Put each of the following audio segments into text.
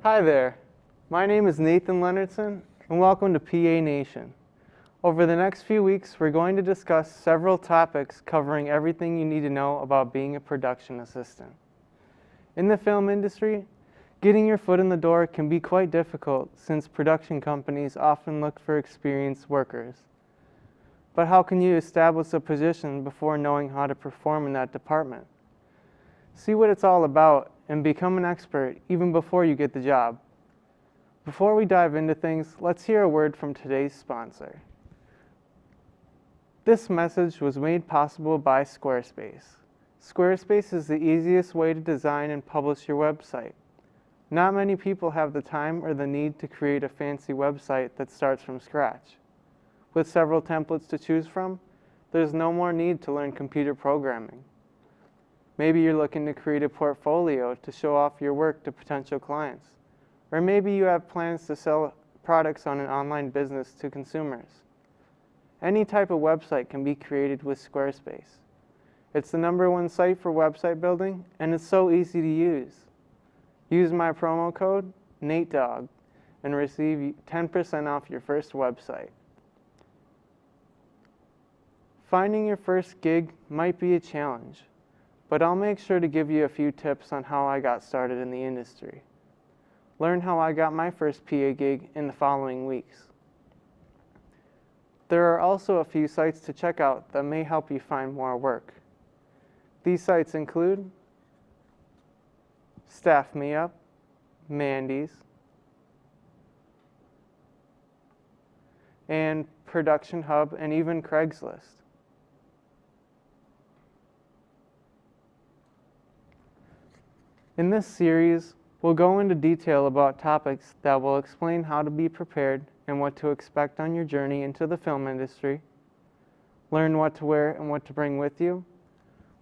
Hi there, my name is Nathan Leonardson and welcome to PA Nation. Over the next few weeks, we're going to discuss several topics covering everything you need to know about being a production assistant. In the film industry, getting your foot in the door can be quite difficult since production companies often look for experienced workers. But how can you establish a position before knowing how to perform in that department? See what it's all about and become an expert even before you get the job. Before we dive into things, let's hear a word from today's sponsor. This message was made possible by Squarespace. Squarespace is the easiest way to design and publish your website. Not many people have the time or the need to create a fancy website that starts from scratch. With several templates to choose from, there's no more need to learn computer programming. Maybe you're looking to create a portfolio to show off your work to potential clients. Or maybe you have plans to sell products on an online business to consumers. Any type of website can be created with Squarespace. It's the #1 site for website building, and it's so easy to use. Use my promo code, NATEDOG, and receive 10% off your first website. Finding your first gig might be a challenge, but I'll make sure to give you a few tips on how I got started in the industry. Learn how I got my first PA gig in the following weeks. There are also a few sites to check out that may help you find more work. These sites include Staff Me Up, Mandy's, and Production Hub, and even Craigslist. In this series, we'll go into detail about topics that will explain how to be prepared and what to expect on your journey into the film industry, learn what to wear and what to bring with you,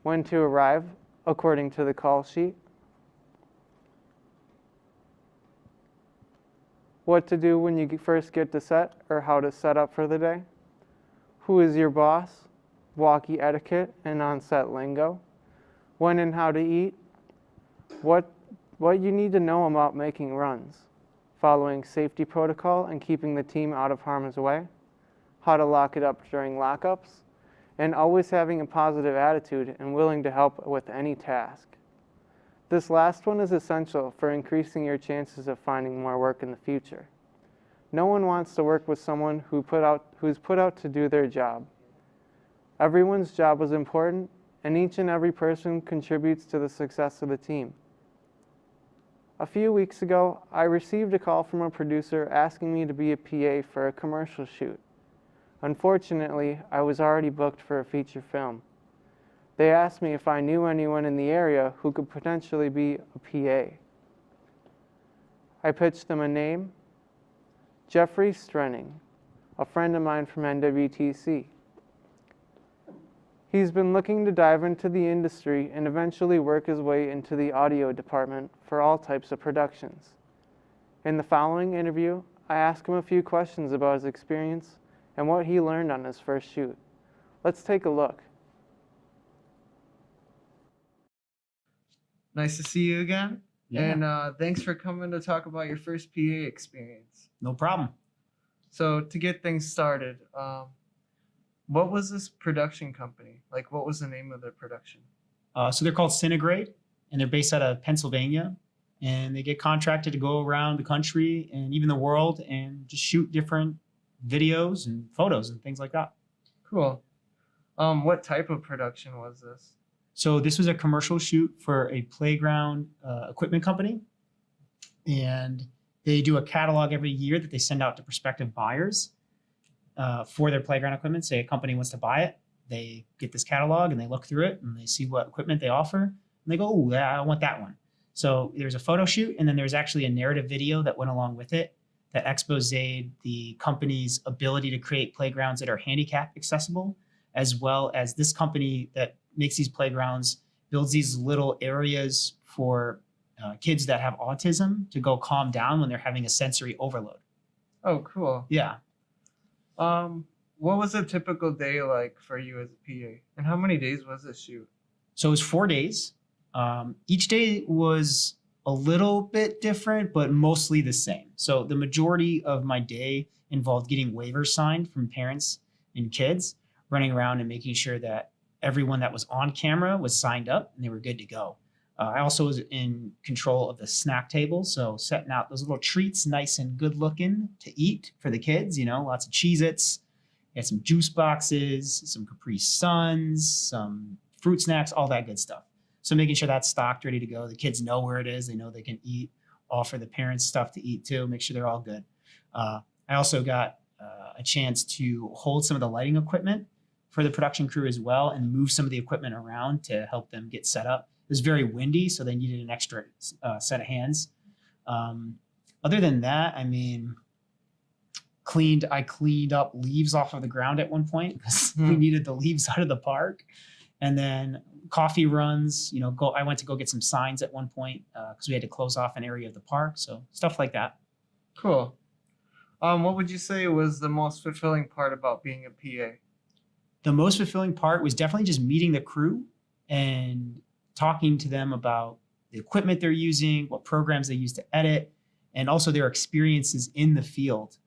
when to arrive according to the call sheet, what to do when you first get to set or how to set up for the day, who is your boss, walkie etiquette and on-set lingo, when and how to eat, what you need to know about making runs, following safety protocol and keeping the team out of harm's way, how to lock it up during lockups, and always having a positive attitude and willing to help with any task. This last one is essential for increasing your chances of finding more work in the future. No one wants to work with someone who's put out to do their job. Everyone's job is important, and each and every person contributes to the success of the team. A few weeks ago, I received a call from a producer asking me to be a PA for a commercial shoot. Unfortunately, I was already booked for a feature film. They asked me if I knew anyone in the area who could potentially be a PA. I pitched them a name, Jeffrey Strenning, a friend of mine from NWTC. He's been looking to dive into the industry and eventually work his way into the audio department for all types of productions. In the following interview, I asked him a few questions about his experience and what he learned on his first shoot. Let's take a look. Nice to see you again. Yeah. And thanks for coming to talk about your first PA experience. No problem. So to get things started, what was this production company? Like, what was the name of their production? So they're called Cinegrade, and they're based out of Pennsylvania. And they get contracted to go around the country and even the world and just shoot different videos and photos and things like that. Cool. What type of production was this? So this was a commercial shoot for a playground equipment company. And they do a catalog every year that they send out to prospective buyers for their playground equipment. Say a company wants to buy it. They get this catalog and they look through it and they see what equipment they offer. And they go, oh, yeah, I want that one. So there's a photo shoot, and then there's actually a narrative video that went along with it that exposed the company's ability to create playgrounds that are handicap accessible, as well as this company that makes these playgrounds builds these little areas for kids that have autism to go calm down when they're having a sensory overload. Oh, cool. Yeah. What was a typical day like for you as a PA? And how many days was this shoot? So it was 4 days. Each day was a little bit different, but mostly the same. So the majority of my day involved getting waivers signed from parents and kids, running around and making sure that everyone that was on camera was signed up and they were good to go. I also was in control of the snack table, so setting out those little treats, nice and good looking to eat for the kids. Lots of Cheez-Its, had some juice boxes, some Capri Suns, some fruit snacks, all that good stuff. So making sure that's stocked, ready to go. The kids know where it is. They know they can eat. Offer the parents stuff to eat too. Make sure they're all good. I also got a chance to hold some of the lighting equipment for the production crew as well and move some of the equipment around to help them get set up. It was very windy, so they needed an extra set of hands. Other than that, I cleaned up leaves off of the ground at one point because we needed the leaves out of the park. And then coffee runs, I went to go get some signs at one point because we had to close off an area of the park. So stuff like that. Cool. What would you say was the most fulfilling part about being a PA? The most fulfilling part was definitely just meeting the crew and talking to them about the equipment they're using, what programs they use to edit, and also their experiences in the field.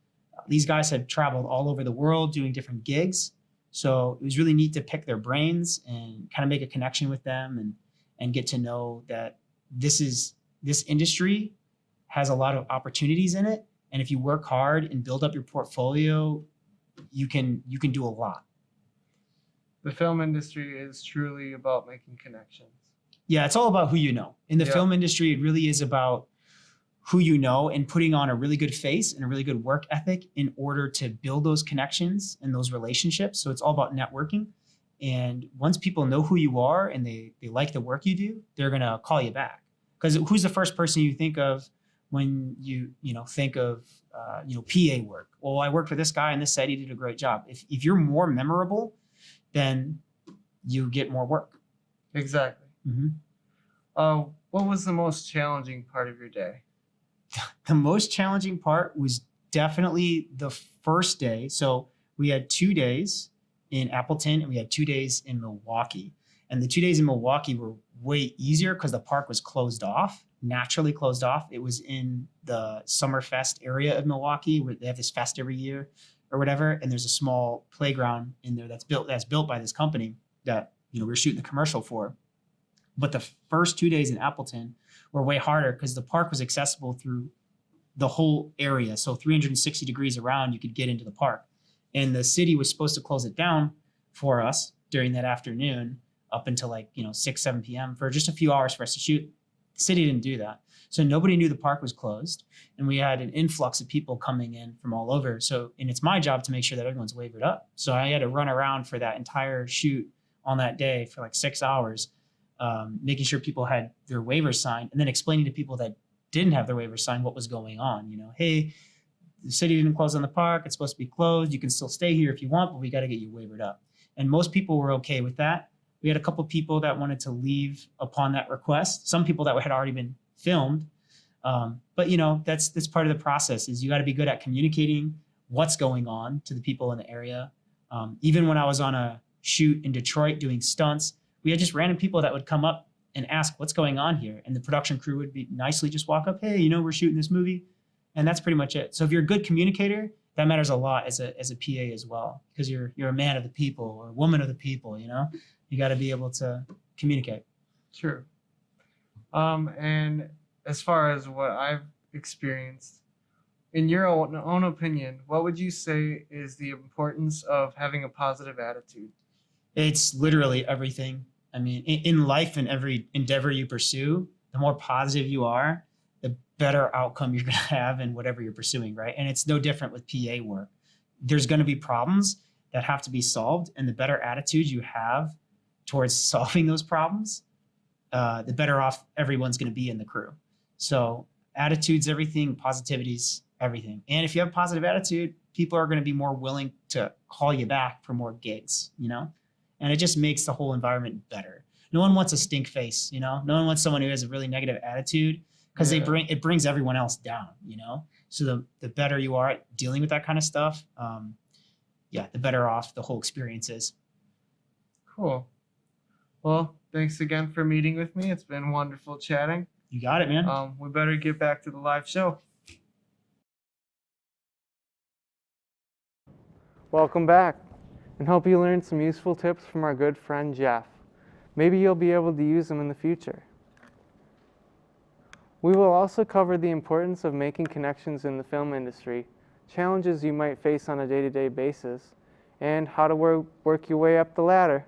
These guys had traveled all over the world doing different gigs. So it was really neat to pick their brains and kind of make a connection with them and get to know that this industry has a lot of opportunities in it. And if you work hard and build up your portfolio, you can do a lot. The film industry is truly about making connections. Yeah, it's all about who you know. In the film industry, it really is about who you know and putting on a really good face and a really good work ethic in order to build those connections and those relationships. So it's all about networking. And once people know who you are and they like the work you do, they're going to call you back. Because who's the first person you think of when you think of PA work? Well, I worked for this guy on this set. He did a great job. If you're more memorable, then you get more work. Exactly. Mm-hmm. What was the most challenging part of your day? The most challenging part was definitely the first day. So we had 2 days in Appleton and we had 2 days in Milwaukee. And the 2 days in Milwaukee were way easier because the park was closed off, naturally closed off. It was in the Summerfest area of Milwaukee where they have this fest every year or whatever. And there's a small playground in there that's built by this company that we're shooting the commercial for. But the first 2 days in Appleton were way harder because the park was accessible through the whole area. So 360 degrees around, you could get into the park. And the city was supposed to close it down for us during that afternoon up until 6, 7 p.m. for just a few hours for us to shoot. The city didn't do that. So nobody knew the park was closed. And we had an influx of people coming in from all over. And it's my job to make sure that everyone's waivered up. So I had to run around for that entire shoot on that day for 6 hours. Making sure people had their waivers signed and then explaining to people that didn't have their waivers signed what was going on. Hey, the city didn't close on the park. It's supposed to be closed. You can still stay here if you want, but we got to get you waivered up. And most people were okay with that. We had a couple of people that wanted to leave upon that request. Some people that had already been filmed. But that's part of the process is you got to be good at communicating what's going on to the people in the area. Even when I was on a shoot in Detroit doing stunts, we had just random people that would come up and ask what's going on here. And the production crew would be nicely just walk up, hey, we're shooting this movie. And that's pretty much it. So if you're a good communicator, that matters a lot as a PA as well, because you're a man of the people or a woman of the people, you got to be able to communicate. True. And as far as what I've experienced, in your own opinion, what would you say is the importance of having a positive attitude? It's literally everything. I mean, in life and every endeavor you pursue, the more positive you are, the better outcome you're going to have in whatever you're pursuing, right? And it's no different with PA work. There's going to be problems that have to be solved, and the better attitude you have towards solving those problems, the better off everyone's going to be in the crew. So attitude's everything, positivity's everything. And if you have a positive attitude, people are going to be more willing to call you back for more gigs, And it just makes the whole environment better. No one wants a stink face, No one wants someone who has a really negative attitude because it brings everyone else down, So the better you are at dealing with that kind of stuff, the better off the whole experience is. Cool. Well, thanks again for meeting with me. It's been wonderful chatting. You got it, man. We better get back to the live show. Welcome back, and hope you learned some useful tips from our good friend Jeff. Maybe you'll be able to use them in the future. We will also cover the importance of making connections in the film industry, challenges you might face on a day-to-day basis, and how to work your way up the ladder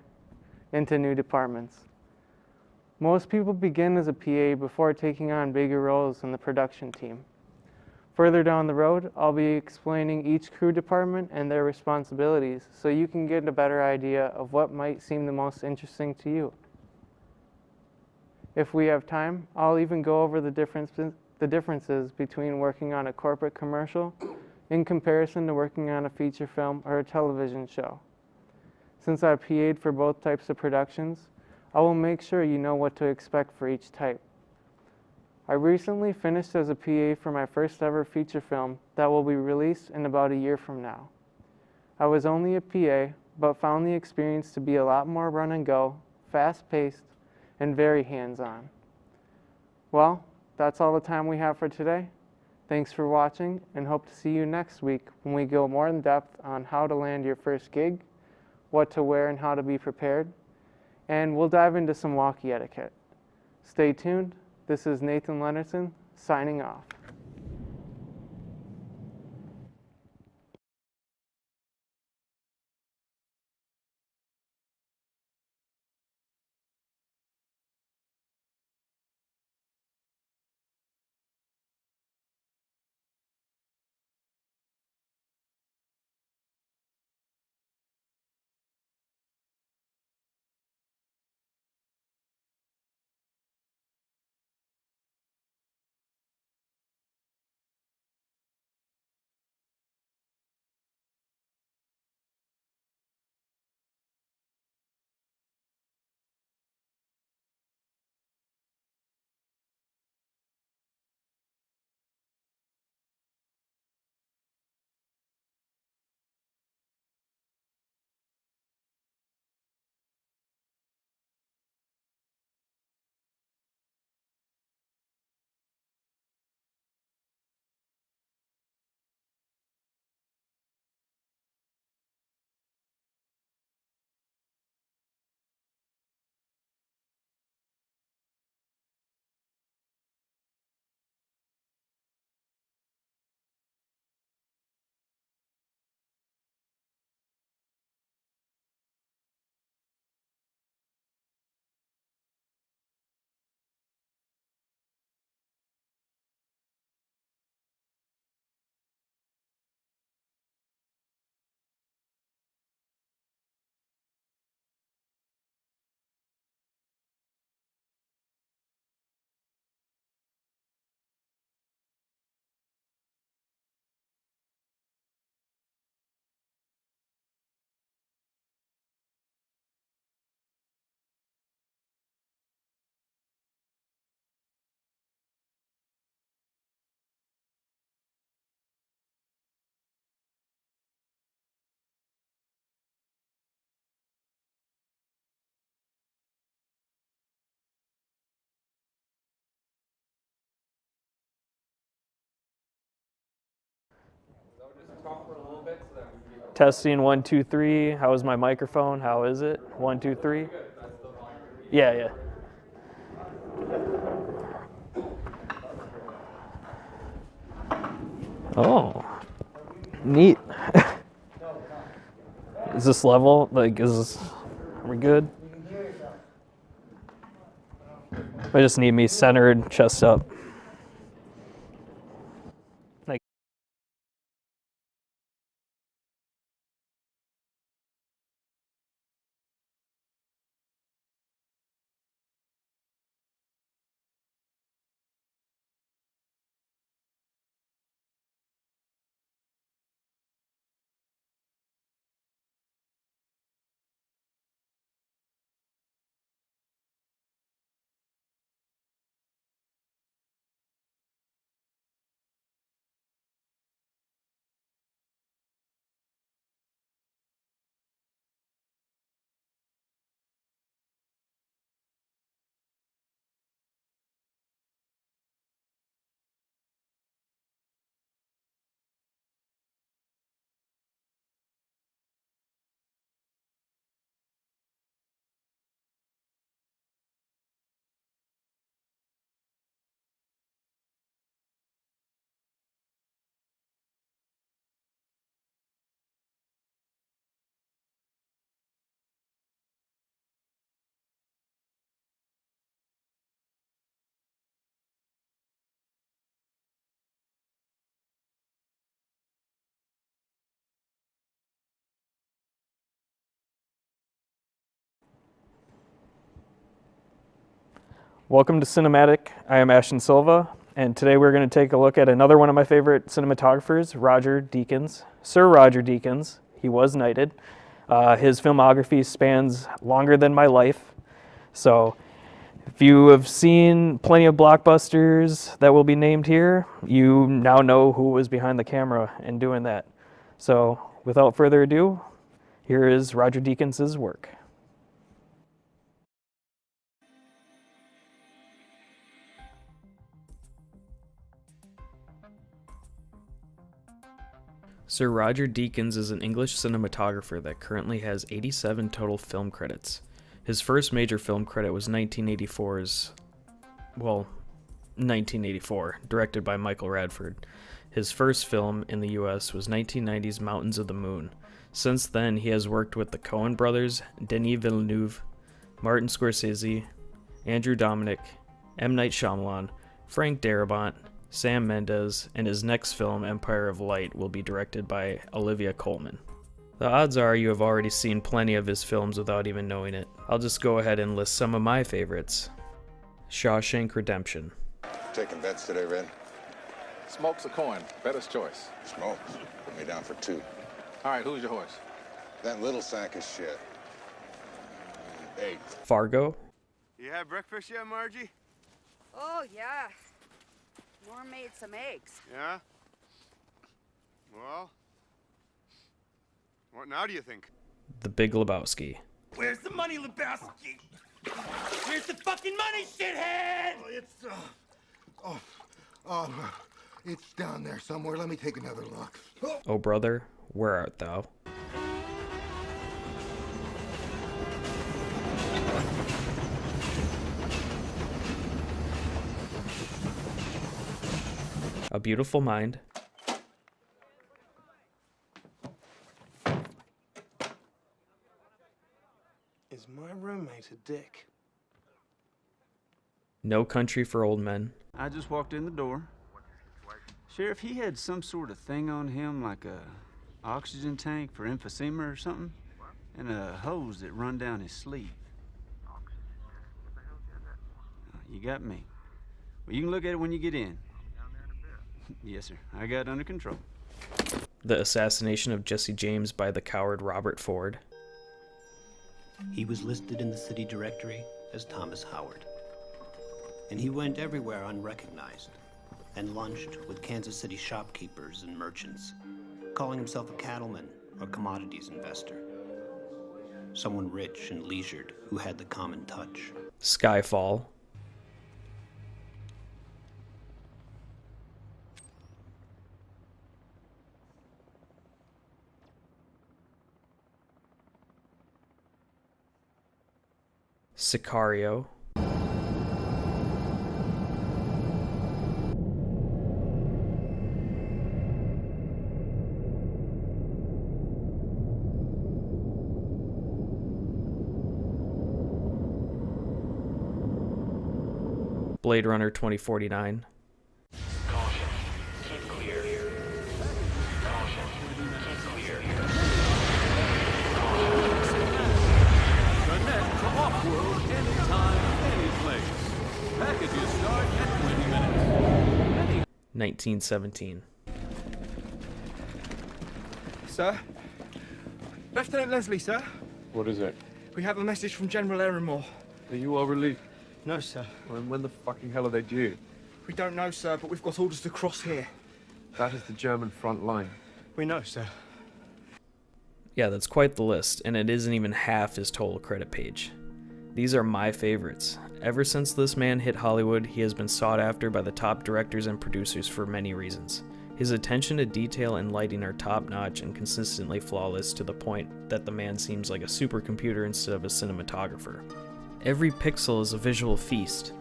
into new departments. Most people begin as a PA before taking on bigger roles in the production team. Further down the road, I'll be explaining each crew department and their responsibilities so you can get a better idea of what might seem the most interesting to you. If we have time, I'll even go over the differences between working on a corporate commercial in comparison to working on a feature film or a television show. Since I've PA'd for both types of productions, I will make sure you know what to expect for each type. I recently finished as a PA for my first ever feature film that will be released in about a year from now. I was only a PA, but found the experience to be a lot more run and go, fast-paced, and very hands-on. Well, that's all the time we have for today. Thanks for watching, and hope to see you next week when we go more in depth on how to land your first gig, what to wear and how to be prepared, and we'll dive into some walkie etiquette. Stay tuned. This is Nathan Lennerson signing off. Testing 1 2 3. How is my microphone? How is it? 1 2 3. Yeah, yeah. Oh, neat. Is this level? Like, are we good? I just need me centered, chest up. Welcome to Cinematic. I am Ashton Silva, and today we're going to take a look at another one of my favorite cinematographers, Roger Deakins. Sir Roger Deakins. He was knighted. His filmography spans longer than my life. So if you have seen plenty of blockbusters that will be named here, you now know who was behind the camera and doing that. So without further ado, here is Roger Deakins' work. Sir Roger Deakins is an English cinematographer that currently has 87 total film credits. His first major film credit was 1984, directed by Michael Radford. His first film in the US was 1990's Mountains of the Moon. Since then, he has worked with the Coen brothers, Denis Villeneuve, Martin Scorsese, Andrew Dominik, M. Night Shyamalan, Frank Darabont, Sam Mendes, and his next film, Empire of Light, will be directed by Olivia Colman. The odds are you have already seen plenty of his films without even knowing it. I'll just go ahead and list some of my favorites. Shawshank Redemption. Taking bets today, Red? Smoke's a coin. Better's choice. Smokes. Put me down for 2. All right, who's your horse? That little sack of shit. 8. Fargo. You have breakfast yet, Margie? Oh, yeah. Norm made some eggs. Yeah? Well, what now do you think? The Big Lebowski. Where's the money, Lebowski? Where's the fucking money, shithead? It's down there somewhere. Let me take another look. Oh Brother, Where Art Thou? A Beautiful Mind. Is my roommate a dick? No Country for Old Men. I just walked in the door. Sheriff, he had some sort of thing on him, like a oxygen tank for emphysema or something, and a hose that run down his sleeve. You got me. Well, you can look at it when you get in. Yes, sir. I got it under control. The Assassination of Jesse James by the coward Robert Ford. He was listed in the city directory as Thomas Howard. And he went everywhere unrecognized and lunched with Kansas City shopkeepers and merchants, calling himself a cattleman or commodities investor. Someone rich and leisured who had the common touch. Skyfall. Sicario. Blade Runner 2049. Caution. Keep clear. Caution. Keep clear. Connect to Off-World anytime, any place. Packages start at 20 minutes. 1917. Sir? Lieutenant Leslie, sir? What is it? We have a message from General Ehrenmoor. Are you all relieved? No, sir. When the fucking hell are they due? We don't know, sir, but we've got orders to cross here. That is the German front line. We know, sir. Yeah, that's quite the list, and it isn't even half his total credit page. These are my favorites. Ever since this man hit Hollywood, he has been sought after by the top directors and producers for many reasons. His attention to detail and lighting are top-notch and consistently flawless to the point that the man seems like a supercomputer instead of a cinematographer. Every pixel is a visual feast.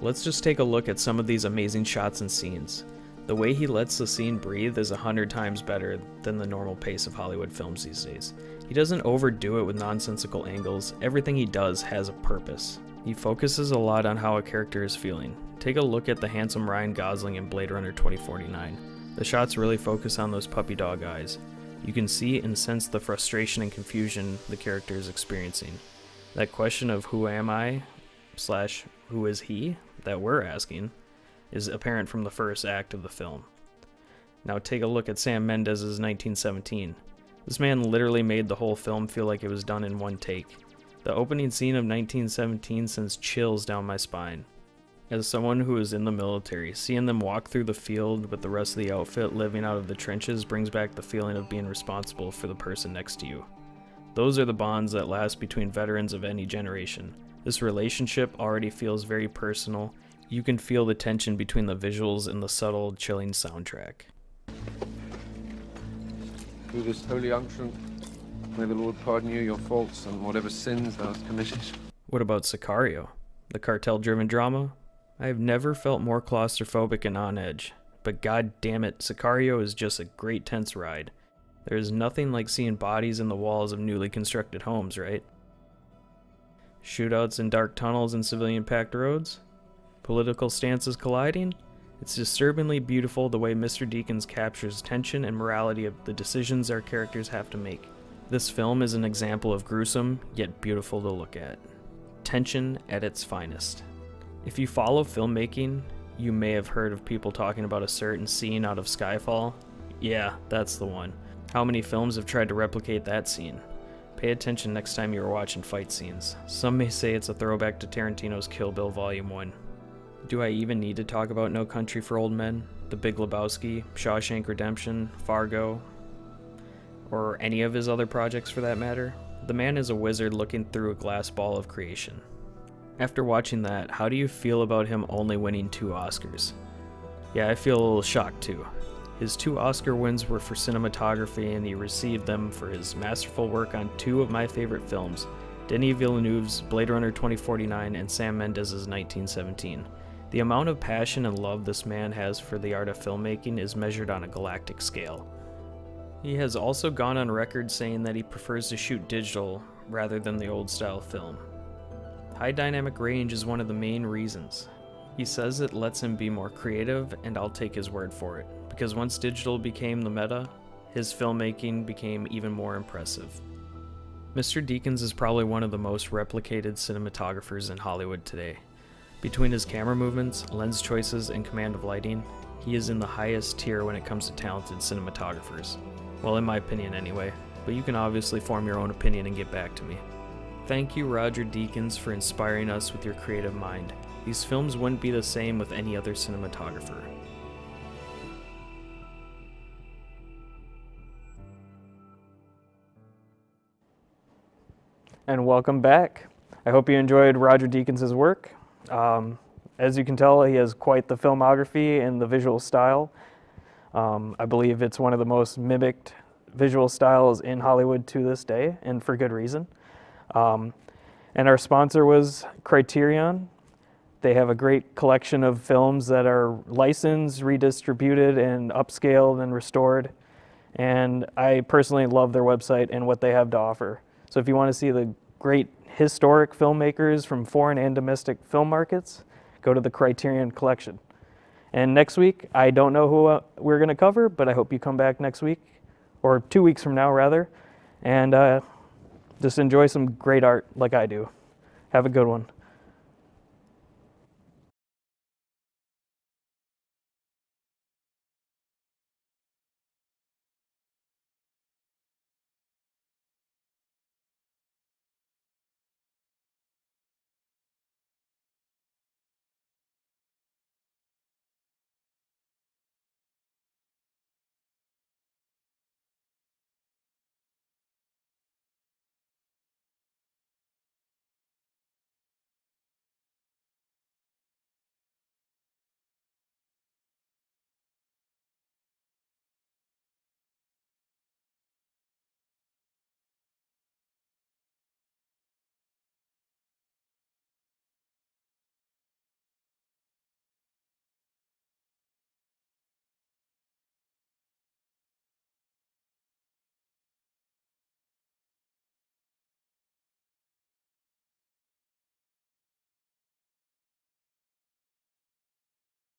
Let's just take a look at some of these amazing shots and scenes. The way he lets the scene breathe is 100 times better than the normal pace of Hollywood films these days. He doesn't overdo it with nonsensical angles. Everything he does has a purpose. He focuses a lot on how a character is feeling. Take a look at the handsome Ryan Gosling in Blade Runner 2049. The shots really focus on those puppy dog eyes. You can see and sense the frustration and confusion the character is experiencing. That question of who am I / who is he, that we're asking, is apparent from the first act of the film. Now take a look at Sam Mendes' 1917. This man literally made the whole film feel like it was done in one take. The opening scene of 1917 sends chills down my spine. As someone who is in the military, seeing them walk through the field with the rest of the outfit living out of the trenches brings back the feeling of being responsible for the person next to you. Those are the bonds that last between veterans of any generation. This relationship already feels very personal. You can feel the tension between the visuals and the subtle, chilling soundtrack. Through this holy unction, may the Lord pardon you your faults and whatever sins thou hast committed. What about Sicario? The cartel-driven drama? I have never felt more claustrophobic and on edge, but god damn it, Sicario is just a great tense ride. There is nothing like seeing bodies in the walls of newly constructed homes, right? Shootouts in dark tunnels and civilian-packed roads? Political stances colliding? It's disturbingly beautiful the way Mr. Deakins captures tension and morality of the decisions our characters have to make. This film is an example of gruesome, yet beautiful to look at. Tension at its finest. If you follow filmmaking, you may have heard of people talking about a certain scene out of Skyfall. Yeah, that's the one. How many films have tried to replicate that scene? Pay attention next time you are watching fight scenes. Some may say it's a throwback to Tarantino's Kill Bill Volume 1. Do I even need to talk about No Country for Old Men, The Big Lebowski, Shawshank Redemption, Fargo, or any of his other projects for that matter? The man is a wizard looking through a glass ball of creation. After watching that, how do you feel about him only winning 2 Oscars? Yeah, I feel a little shocked too. His 2 Oscar wins were for cinematography, and he received them for his masterful work on 2 of my favorite films, Denis Villeneuve's Blade Runner 2049 and Sam Mendes' 1917. The amount of passion and love this man has for the art of filmmaking is measured on a galactic scale. He has also gone on record saying that he prefers to shoot digital rather than the old style film. High dynamic range is one of the main reasons. He says it lets him be more creative, and I'll take his word for it, because once digital became the meta, his filmmaking became even more impressive. Mr. Deakins is probably one of the most replicated cinematographers in Hollywood today. Between his camera movements, lens choices, and command of lighting, he is in the highest tier when it comes to talented cinematographers. Well, in my opinion anyway, but you can obviously form your own opinion and get back to me. Thank you, Roger Deakins, for inspiring us with your creative mind. These films wouldn't be the same with any other cinematographer. And welcome back. I hope you enjoyed Roger Deakins' work. As you can tell, he has quite the filmography and the visual style. I believe it's one of the most mimicked visual styles in Hollywood to this day, and for good reason. And our sponsor was Criterion. They have a great collection of films that are licensed, redistributed, and upscaled and restored. And I personally love their website and what they have to offer. So if you want to see the great historic filmmakers from foreign and domestic film markets, go to the Criterion collection. And next week, I don't know who we're going to cover, but I hope you come back next week, or 2 weeks from now rather, and just enjoy some great art like I do. Have a good one.